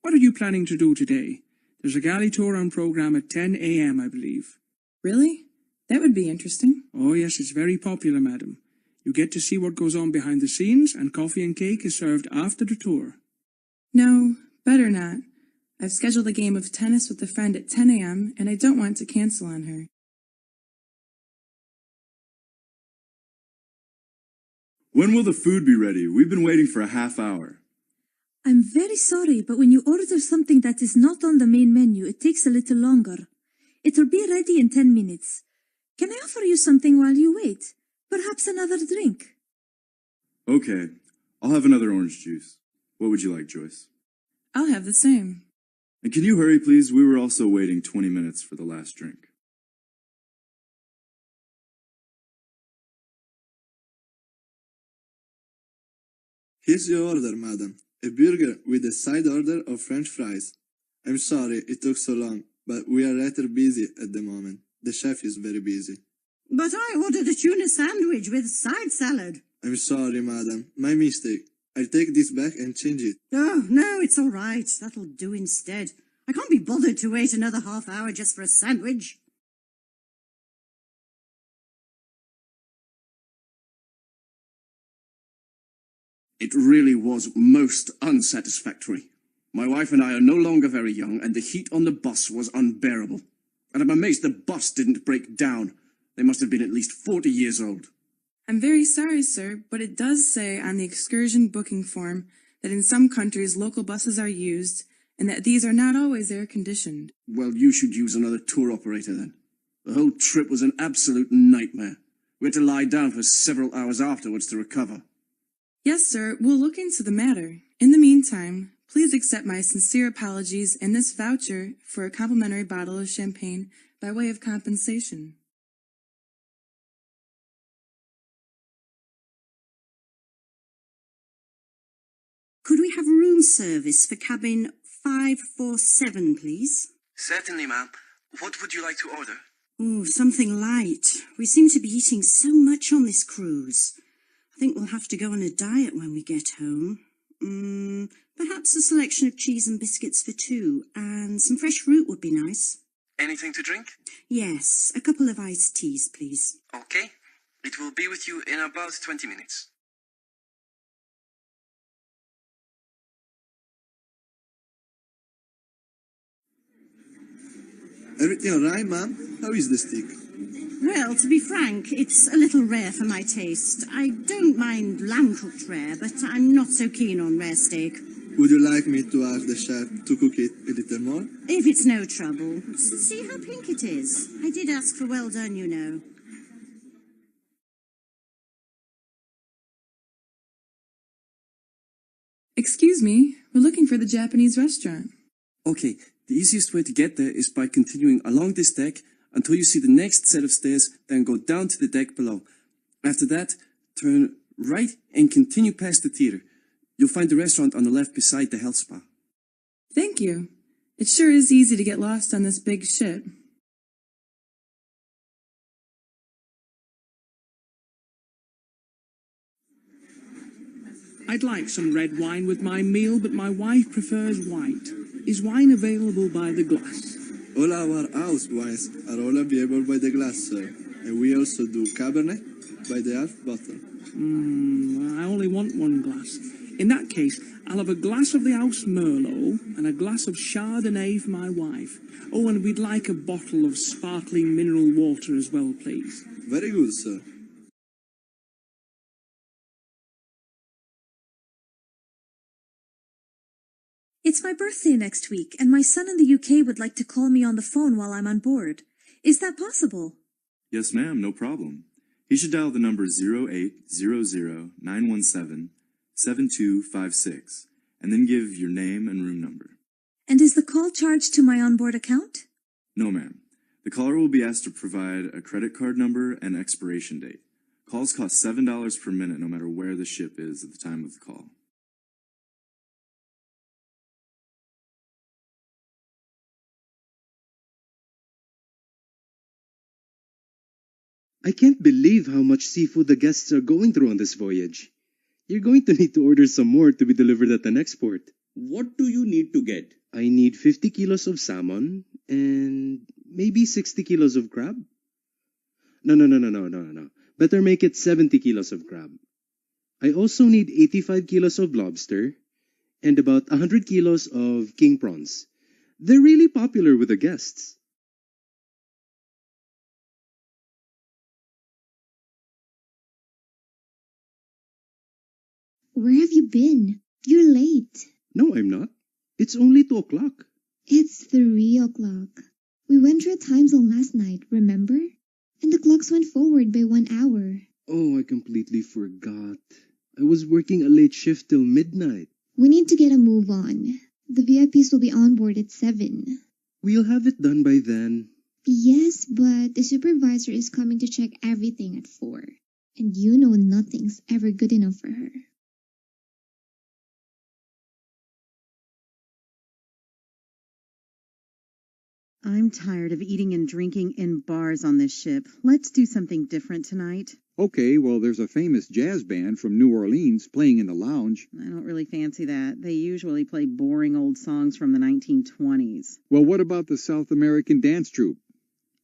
What are you planning to do today? There's a galley tour on program at 10 a.m., I believe. Really? That would be interesting. Oh yes, it's very popular, madam. You get to see what goes on behind the scenes, and coffee and cake is served after the tour. No, better not. I've scheduled a game of tennis with a friend at 10 a.m., and I don't want to cancel on her. When will the food be ready? We've been waiting for a half hour. I'm very sorry, but when you order something that is not on the main menu, it takes a little longer. It'll be ready in 10 minutes. Can I offer you something while you wait? Perhaps another drink? Okay, I'll have another orange juice. What would you like, Joyce? I'll have the same. And can you hurry, please? We were also waiting 20 minutes for the last drink. Here's your order, madam. A burger with a side order of French fries. I'm sorry it took so long, but we are rather busy at the moment. The chef is very busy. But I ordered a tuna sandwich with side salad. I'm sorry, madam. My mistake. I'll take this back and change it. Oh, no, it's all right. That'll do instead. I can't be bothered to wait another half hour just for a sandwich. It really was most unsatisfactory. My wife and I are no longer very young, and the heat on the bus was unbearable. And I'm amazed the bus didn't break down. They must have been at least 40 years old. I'm very sorry, sir, but it does say on the excursion booking form that in some countries local buses are used, and that these are not always air-conditioned. Well, you should use another tour operator then. The whole trip was an absolute nightmare. We had to lie down for several hours afterwards to recover. Yes, sir, we'll look into the matter. In the meantime, please accept my sincere apologies and this voucher for a complimentary bottle of champagne by way of compensation. Could we have room service for cabin 547, please? Certainly, ma'am. What would you like to order? Oh, something light. We seem to be eating so much on this cruise. I think we'll have to go on a diet when we get home. Perhaps a selection of cheese and biscuits for two, and some fresh fruit would be nice. Anything to drink? Yes, a couple of iced teas, please. Okay. It will be with you in about 20 minutes. Everything all right, ma'am? How is the steak? Well, to be frank, it's a little rare for my taste. I don't mind lamb cooked rare, but I'm not so keen on rare steak. Would you like me to ask the chef to cook it a little more? If it's no trouble. See how pink it is. I did ask for well done, you know. Excuse me, we're looking for the Japanese restaurant. Okay, the easiest way to get there is by continuing along this deck until you see the next set of stairs, then go down to the deck below. After that, turn right and continue past the theater. You'll find the restaurant on the left beside the health spa. Thank you. It sure is easy to get lost on this big ship. I'd like some red wine with my meal, but my wife prefers white. Is wine available by the glass? All our house wines are all available by the glass, sir. And we also do Cabernet by the half bottle. I only want one glass. In that case, I'll have a glass of the house Merlot and a glass of Chardonnay for my wife. Oh, and we'd like a bottle of sparkling mineral water as well, please. Very good, sir. It's my birthday next week, and my son in the UK would like to call me on the phone while I'm on board. Is that possible? Yes, ma'am, no problem. He should dial the number 0800-917-7256, and then give your name and room number. And is the call charged to my onboard account? No, ma'am. The caller will be asked to provide a credit card number and expiration date. Calls cost $7 per minute no matter where the ship is at the time of the call. I can't believe how much seafood the guests are going through on this voyage. You're going to need to order some more to be delivered at the next port. What do you need to get? I need 50 kilos of salmon and maybe 60 kilos of crab. No. Better make it 70 kilos of crab. I also need 85 kilos of lobster and about 100 kilos of king prawns. They're really popular with the guests. Where have you been? You're late. No, I'm not. It's only 2 o'clock. It's 3 o'clock. We went through a time zone last night, remember? And the clocks went forward by 1 hour. Oh, I completely forgot. I was working a late shift till midnight. We need to get a move on. The VIPs will be on board at 7. We'll have it done by then. Yes, but the supervisor is coming to check everything at 4. And you know nothing's ever good enough for her. I'm tired of eating and drinking in bars on this ship. Let's do something different tonight. Okay, well, there's a famous jazz band from New Orleans playing in the lounge. I don't really fancy that. They usually play boring old songs from the 1920s. Well, what about the South American dance troupe?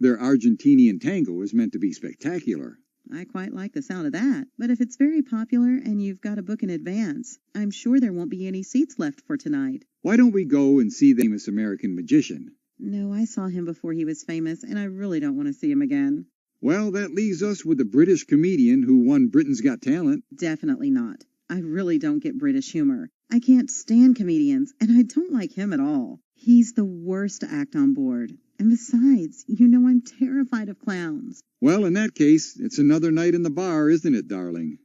Their Argentinian tango is meant to be spectacular. I quite like the sound of that. But if it's very popular and you've got to book in advance, I'm sure there won't be any seats left for tonight. Why don't we go and see the famous American magician? No, I saw him before he was famous, and I really don't want to see him again. Well, that leaves us with the British comedian who won Britain's Got Talent. Definitely not. I really don't get British humor. I can't stand comedians, and I don't like him at all. He's the worst to act on board. And besides, you know I'm terrified of clowns. Well, in that case, it's another night in the bar, isn't it, darling?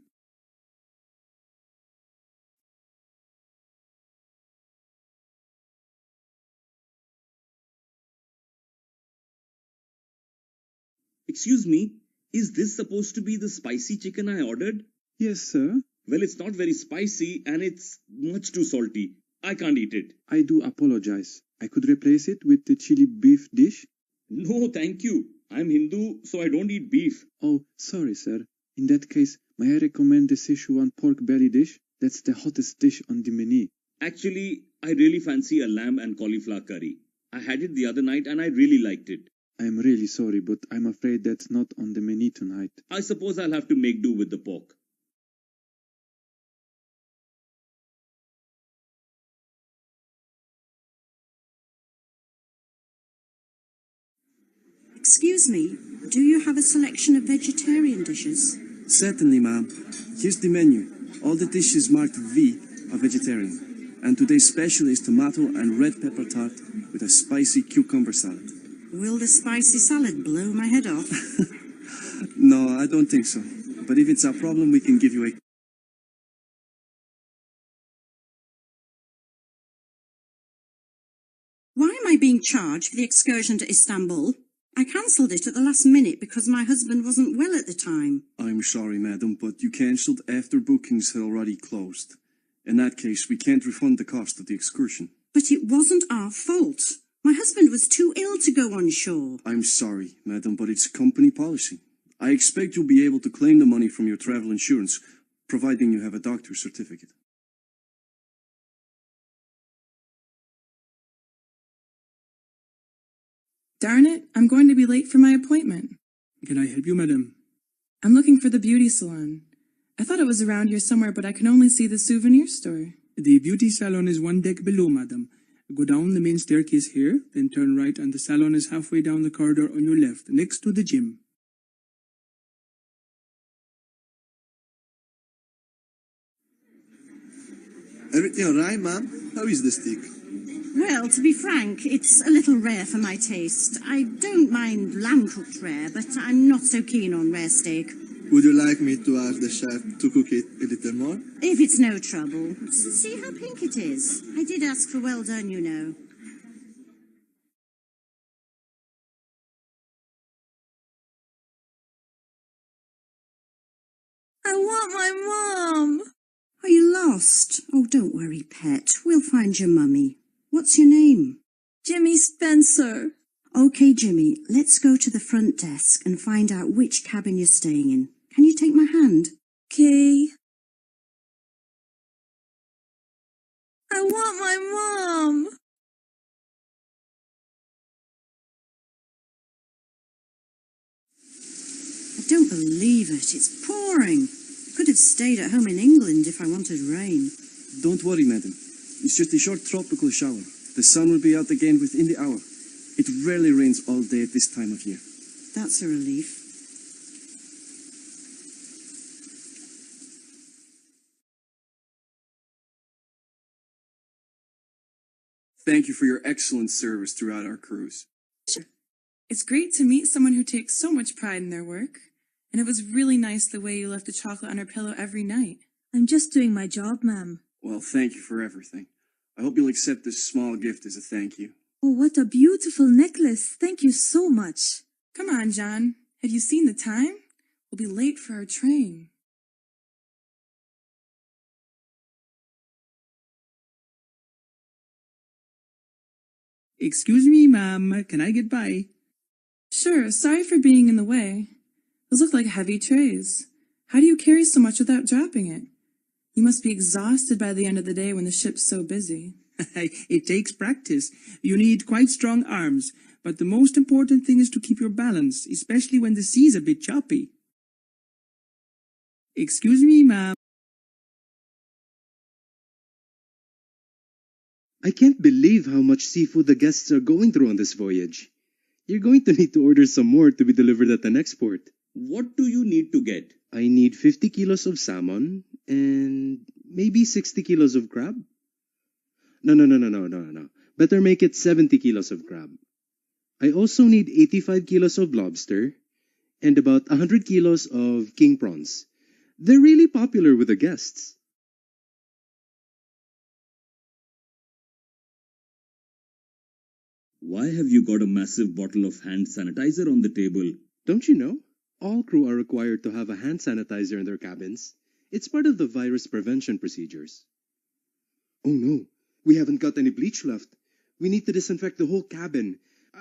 Excuse me, is this supposed to be the spicy chicken I ordered? Yes, sir. Well, it's not very spicy and it's much too salty. I can't eat it. I do apologize. I could replace it with the chili beef dish. No, thank you. I'm Hindu, so I don't eat beef. Oh, sorry, sir. In that case, may I recommend the Szechuan pork belly dish? That's the hottest dish on the menu. Actually, I really fancy a lamb and cauliflower curry. I had it the other night and I really liked it. I'm really sorry, but I'm afraid that's not on the menu tonight. I suppose I'll have to make do with the pork. Excuse me, do you have a selection of vegetarian dishes? Certainly, ma'am. Here's the menu. All the dishes marked V are vegetarian. And today's special is tomato and red pepper tart with a spicy cucumber salad. Will the spicy salad blow my head off? No, I don't think so. But if it's a problem, we can give you a... Why am I being charged for the excursion to Istanbul? I cancelled it at the last minute because my husband wasn't well at the time. I'm sorry, madam, but you cancelled after bookings had already closed. In that case, we can't refund the cost of the excursion. But it wasn't our fault. My husband was too ill to go on shore. I'm sorry, madam, but it's company policy. I expect you'll be able to claim the money from your travel insurance, providing you have a doctor's certificate. Darn it, I'm going to be late for my appointment. Can I help you, madam? I'm looking for the beauty salon. I thought it was around here somewhere, but I can only see the souvenir store. The beauty salon is 1 deck below, madam. Go down the main staircase here, then turn right, and the salon is halfway down the corridor on your left, next to the gym. Everything alright, ma'am? How is the steak? Well, to be frank, it's a little rare for my taste. I don't mind lamb-cooked rare, but I'm not so keen on rare steak. Would you like me to ask the chef to cook it a little more? If it's no trouble. See how pink it is? I did ask for well done, you know. I want my mom! Are you lost? Oh, don't worry, pet. We'll find your mummy. What's your name? Jimmy Spencer. Okay, Jimmy, let's go to the front desk and find out which cabin you're staying in. Can you take my hand? Okay. I want my mom. I don't believe it. It's pouring. Could have stayed at home in England if I wanted rain. Don't worry, madam. It's just a short tropical shower. The sun will be out again within the hour. It rarely rains all day at this time of year. That's a relief. Thank you for your excellent service throughout our cruise. It's great to meet someone who takes so much pride in their work. And it was really nice the way you left the chocolate on her pillow every night. I'm just doing my job, ma'am. Well, thank you for everything. I hope you'll accept this small gift as a thank you. Oh, what a beautiful necklace. Thank you so much. Come on, John. Have you seen the time? We'll be late for our train. Excuse me, ma'am. Can I get by? Sure, sorry for being in the way. Those look like heavy trays. How do you carry so much without dropping it? You must be exhausted by the end of the day when the ship's so busy. It takes practice. You need quite strong arms. But the most important thing is to keep your balance, especially when the sea's a bit choppy. Excuse me, ma'am. I can't believe how much seafood the guests are going through on this voyage. You're going to need to order some more to be delivered at the next port. What do you need to get? I need 50 kilos of salmon and maybe 60 kilos of crab. No. Better make it 70 kilos of crab. I also need 85 kilos of lobster and about 100 kilos of king prawns. They're really popular with the guests. Why have you got a massive bottle of hand sanitizer on the table? Don't you know? All crew are required to have a hand sanitizer in their cabins. It's part of the virus prevention procedures. Oh no, we haven't got any bleach left. We need to disinfect the whole cabin.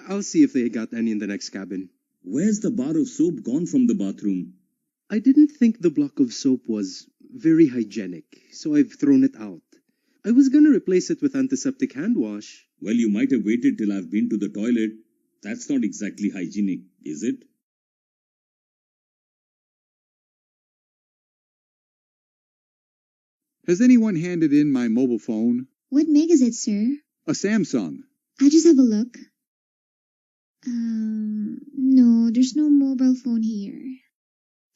I'll see if they got any in the next cabin. Where's the bar of soap gone from the bathroom? I didn't think the block of soap was very hygienic, so I've thrown it out. I was gonna replace it with antiseptic hand wash. Well, you might have waited till I've been to the toilet. That's not exactly hygienic, is it? Has anyone handed in my mobile phone? What make is it, sir? A Samsung. I'll just have a look. No, there's no mobile phone here.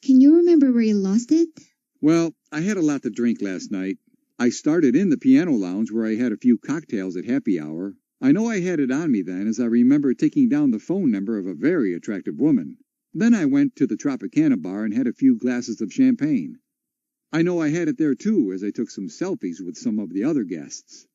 Can you remember where you lost it? Well, I had a lot to drink last night. I started in the piano lounge where I had a few cocktails at happy hour. I know I had it on me then, as I remember taking down the phone number of a very attractive woman. Then I went to the Tropicana bar and had a few glasses of champagne. I know I had it there too, as I took some selfies with some of the other guests.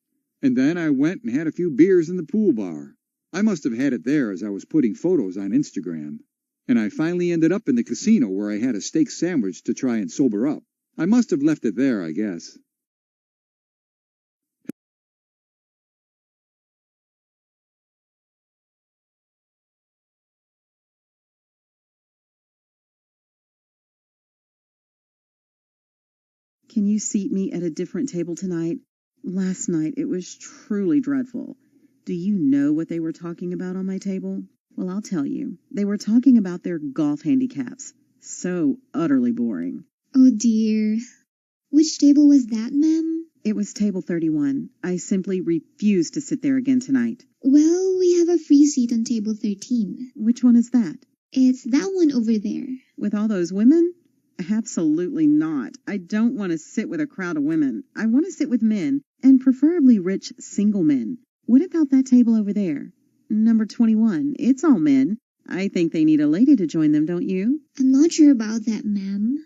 And then I went and had a few beers in the pool bar. I must have had it there as I was putting photos on Instagram. And I finally ended up in the casino where I had a steak sandwich to try and sober up. I must have left it there, I guess. Can you seat me at a different table tonight? Last night it was truly dreadful. Do you know what they were talking about on my table? Well, I'll tell you. They were talking about their golf handicaps. So utterly boring. Oh dear. Which table was that, ma'am? It was table 31. I simply refuse to sit there again tonight. Well, we have a free seat on table 13. Which one is that? It's that one over there. With all those women? Absolutely not. I don't want to sit with a crowd of women. I want to sit with men, and preferably rich single men. What about that table over there? Number 21. It's all men. I think they need a lady to join them, don't you? I'm not sure about that, ma'am.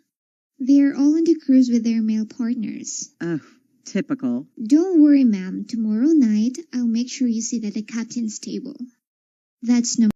They're all on the cruise with their male partners. Oh, typical. Don't worry, ma'am. Tomorrow night, I'll make sure you sit at the captain's table. That's number